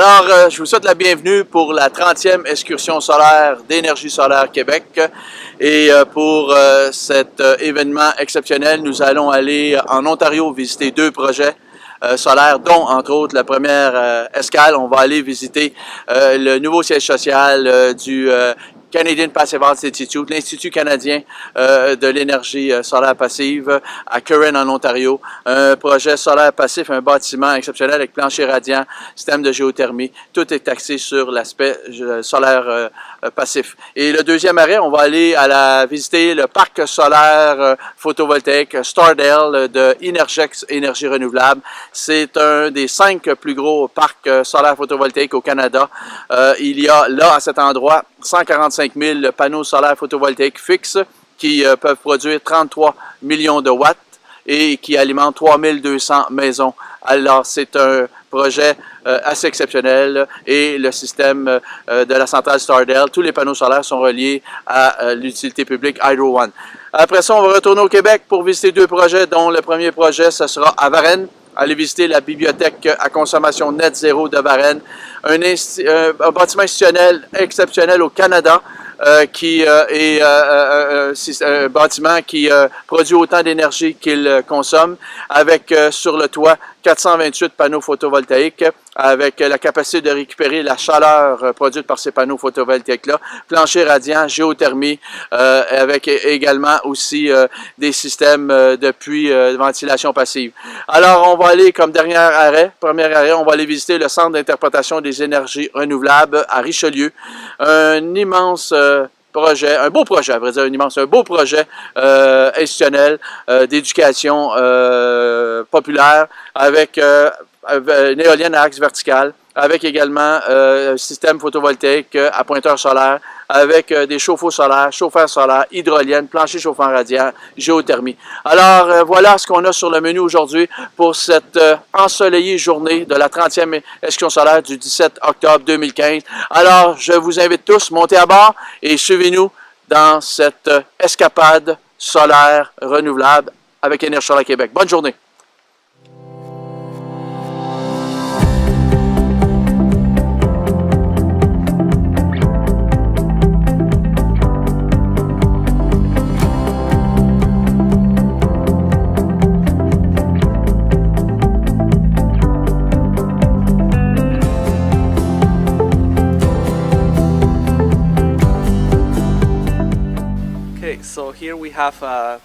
Alors, je vous souhaite la bienvenue pour la 30e excursion solaire d'Énergie solaire Québec. Et pour cet événement exceptionnel, nous allons aller en Ontario visiter deux projets solaires, dont, entre autres, la première escale. On va aller visiter le nouveau siège social du Canadian Passive House Institute, l'Institut canadien de l'énergie solaire passive à Curran, en Ontario. Un projet solaire passif, un bâtiment exceptionnel avec plancher radiant, système de géothermie. Tout est axé sur l'aspect solaire passif. Et le deuxième arrêt, on va aller visiter le parc solaire photovoltaïque Stardale de Inergex Énergie renouvelable. C'est un des 5 plus gros parcs solaires photovoltaïques au Canada. Il y a là, à cet endroit, 145 000 panneaux solaires photovoltaïques fixes qui peuvent produire 33 millions de watts et qui alimentent 3200 maisons. Alors, c'est un projet assez exceptionnel et le système de la centrale Stardale, tous les panneaux solaires sont reliés à l'utilité publique Hydro One. Après ça, on va retourner au Québec pour visiter deux projets, dont le premier projet, ce sera à Varennes. Aller visiter la bibliothèque à consommation net zéro de Varennes, un bâtiment institutionnel exceptionnel au Canada qui est un bâtiment qui produit autant d'énergie qu'il consomme, avec sur le toit 428 panneaux photovoltaïques, avec la capacité de récupérer la chaleur produite par ces panneaux photovoltaïques-là, plancher radiant, géothermie, avec également aussi des systèmes de puits de ventilation passive. Alors, on va aller comme premier arrêt, on va aller visiter le Centre d'interprétation des énergies renouvelables à Richelieu, un immense projet, un beau projet, à vrai dire, un beau projet institutionnel d'éducation populaire avec une éolienne à axe vertical, avec également un système photovoltaïque à pointeur solaire, avec des chauffe-eau solaires, chauffeurs solaires, hydroliennes, plancher chauffant radiant, géothermie. Alors, voilà ce qu'on a sur le menu aujourd'hui pour cette ensoleillée journée de la 30e excursion solaire du 17 octobre 2015. Alors, je vous invite tous, montez à bord et suivez-nous dans cette escapade solaire renouvelable avec Énergie solaire Québec. Bonne journée! So here we have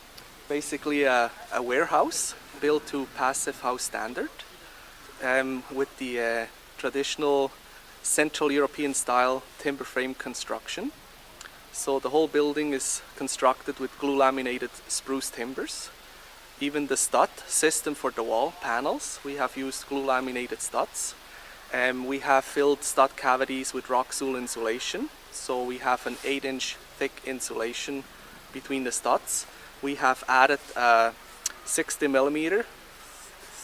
basically a warehouse built to Passive House standard with the traditional Central European style timber frame construction. So the whole building is constructed with glue laminated spruce timbers. Even the stud system for the wall panels, we have used glue laminated studs. We have filled stud cavities with Roxul insulation. So we have an 8-inch thick insulation between the studs. We have added 60 millimeter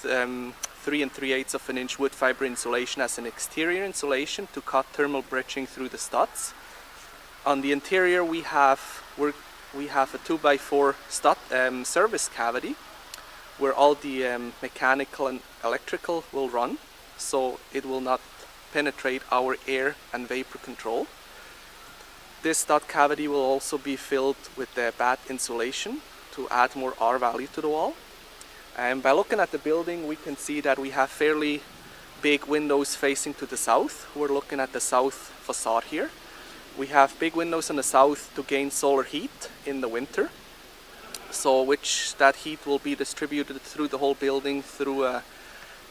3 3/8 of an inch wood fiber insulation as an exterior insulation to cut thermal bridging through the studs. On the interior we have a 2x4 stud service cavity where all the mechanical and electrical will run, so it will not penetrate our air and vapor control. This stud cavity will also be filled with the batt insulation to add more R value to the wall. And by looking at the building, we can see that we have fairly big windows facing to the south. We're looking at the south facade here. We have big windows in the south to gain solar heat in the winter. So that heat will be distributed through the whole building through a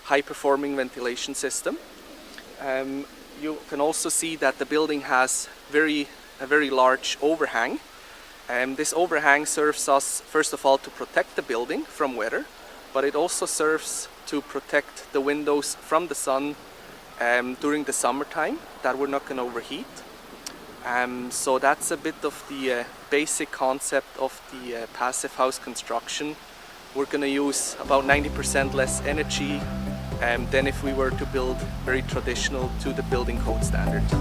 high-performing ventilation system. You can also see that the building has a very large overhang. This overhang serves us, first of all, to protect the building from weather, but it also serves to protect the windows from the sun during the summertime, that we're not going to overheat. So that's a bit of the basic concept of the passive house construction. We're going to use about 90% less energy than if we were to build very traditional to the building code standards.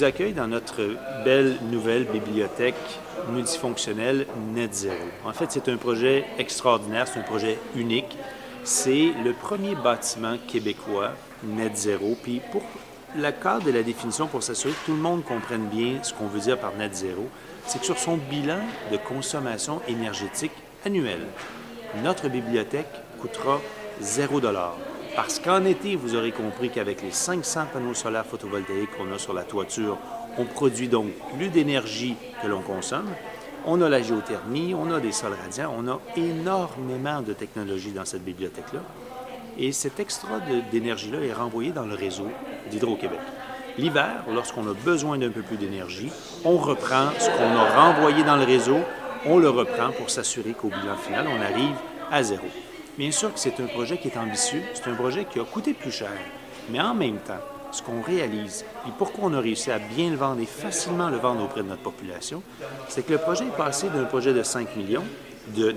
accueille dans notre belle nouvelle bibliothèque multifonctionnelle Net Zero. En fait, c'est un projet extraordinaire, c'est un projet unique. C'est le premier bâtiment québécois Net Zero. Puis pour le cadre de la définition, pour s'assurer que tout le monde comprenne bien ce qu'on veut dire par Net Zero, c'est que sur son bilan de consommation énergétique annuelle, notre bibliothèque coûtera 0 $. Parce qu'en été, vous aurez compris qu'avec les 500 panneaux solaires photovoltaïques qu'on a sur la toiture, on produit donc plus d'énergie que l'on consomme. On a la géothermie, on a des sols radiants, on a énormément de technologies dans cette bibliothèque-là. Et cet extra d'énergie-là est renvoyé dans le réseau d'Hydro-Québec. L'hiver, lorsqu'on a besoin d'un peu plus d'énergie, on reprend ce qu'on a renvoyé dans le réseau, on le reprend pour s'assurer qu'au bilan final, on arrive à 0. Bien sûr que c'est un projet qui est ambitieux, c'est un projet qui a coûté plus cher, mais en même temps, ce qu'on réalise et pourquoi on a réussi à bien le vendre et facilement le vendre auprès de notre population, c'est que le projet est passé d'un projet de 5 millions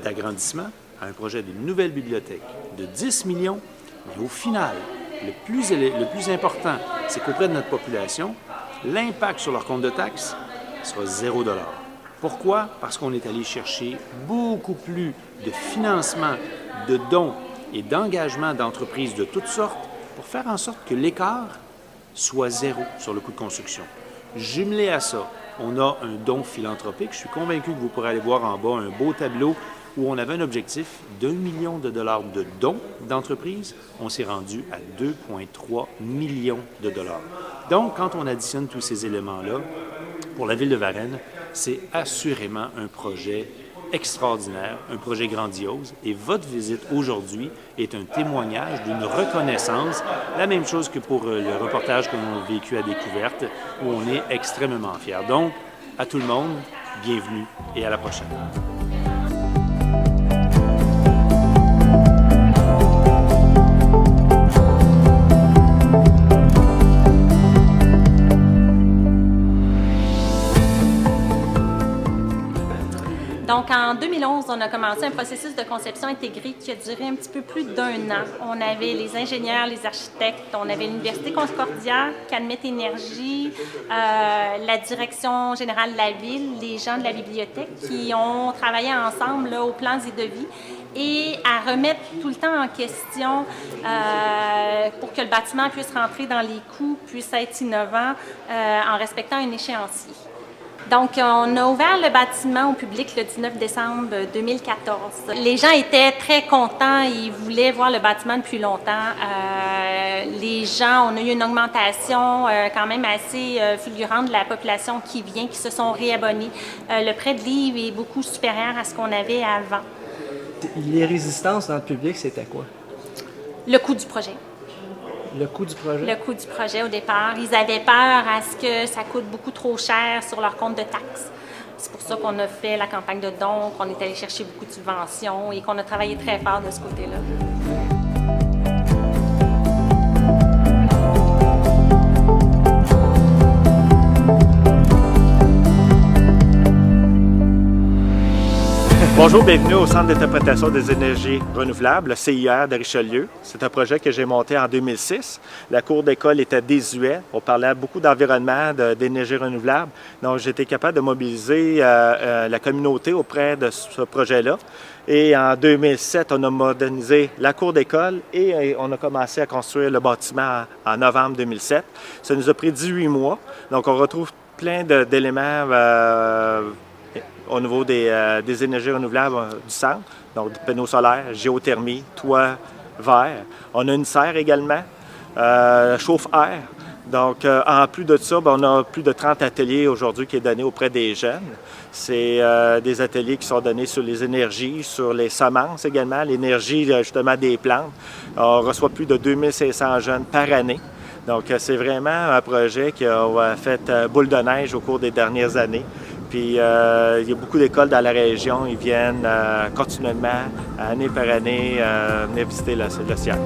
d'agrandissement à un projet d'une nouvelle bibliothèque de 10 millions, mais au final, le plus important, c'est qu'auprès de notre population, l'impact sur leur compte de taxes sera 0 $. Pourquoi? Parce qu'on est allé chercher beaucoup plus de financement, de dons et d'engagement d'entreprises de toutes sortes pour faire en sorte que l'écart soit 0 sur le coût de construction. Jumelé à ça, on a un don philanthropique. Je suis convaincu que vous pourrez aller voir en bas un beau tableau où on avait un objectif d'1 million de dollars de dons d'entreprises. On s'est rendu à 2,3 millions de dollars. Donc, quand on additionne tous ces éléments-là, pour la Ville de Varennes, c'est assurément un projet extraordinaire, un projet grandiose. Et votre visite aujourd'hui est un témoignage d'une reconnaissance, la même chose que pour le reportage que l'on a vécu à Découverte, où on est extrêmement fiers. Donc, à tout le monde, bienvenue et à la prochaine. Donc, en 2011, on a commencé un processus de conception intégrée qui a duré un petit peu plus d'1 an. On avait les ingénieurs, les architectes, on avait l'Université Concordia, Cadmet Énergie, la direction générale de la ville, les gens de la bibliothèque qui ont travaillé ensemble là, aux plans et devis et à remettre tout le temps en question pour que le bâtiment puisse rentrer dans les coûts, puisse être innovant en respectant un échéancier. Donc, on a ouvert le bâtiment au public le 19 décembre 2014. Les gens étaient très contents, ils voulaient voir le bâtiment depuis longtemps. Les gens, on a eu une augmentation quand même assez fulgurante de la population qui vient, qui se sont réabonnés. Le prêt de livres est beaucoup supérieur à ce qu'on avait avant. Les résistances dans le public, c'était quoi? Le coût du projet. Le coût du projet? Le coût du projet au départ. Ils avaient peur à ce que ça coûte beaucoup trop cher sur leur compte de taxes. C'est pour ça qu'on a fait la campagne de dons, qu'on est allé chercher beaucoup de subventions et qu'on a travaillé très fort de ce côté-là. Bonjour, bienvenue au Centre d'interprétation des énergies renouvelables, le CIR de Richelieu. C'est un projet que j'ai monté en 2006. La cour d'école était désuète. On parlait beaucoup d'environnement, d'énergie renouvelable. Donc, j'ai été capable de mobiliser la communauté auprès de ce projet-là. Et en 2007, on a modernisé la cour d'école et on a commencé à construire le bâtiment en novembre 2007. Ça nous a pris 18 mois. Donc, on retrouve plein d'éléments au niveau des énergies renouvelables du centre, donc des panneaux solaires, géothermie, toit vert. On a une serre également, chauffe-air. Donc, en plus de ça, on a plus de 30 ateliers aujourd'hui qui est donné auprès des jeunes. C'est des ateliers qui sont donnés sur les énergies, sur les semences également, l'énergie justement des plantes. On reçoit plus de 2500 jeunes par année. Donc, c'est vraiment un projet qui a fait boule de neige au cours des dernières années. Puis, il y a beaucoup d'écoles dans la région, ils viennent continuellement, année par année, venir visiter le CIR.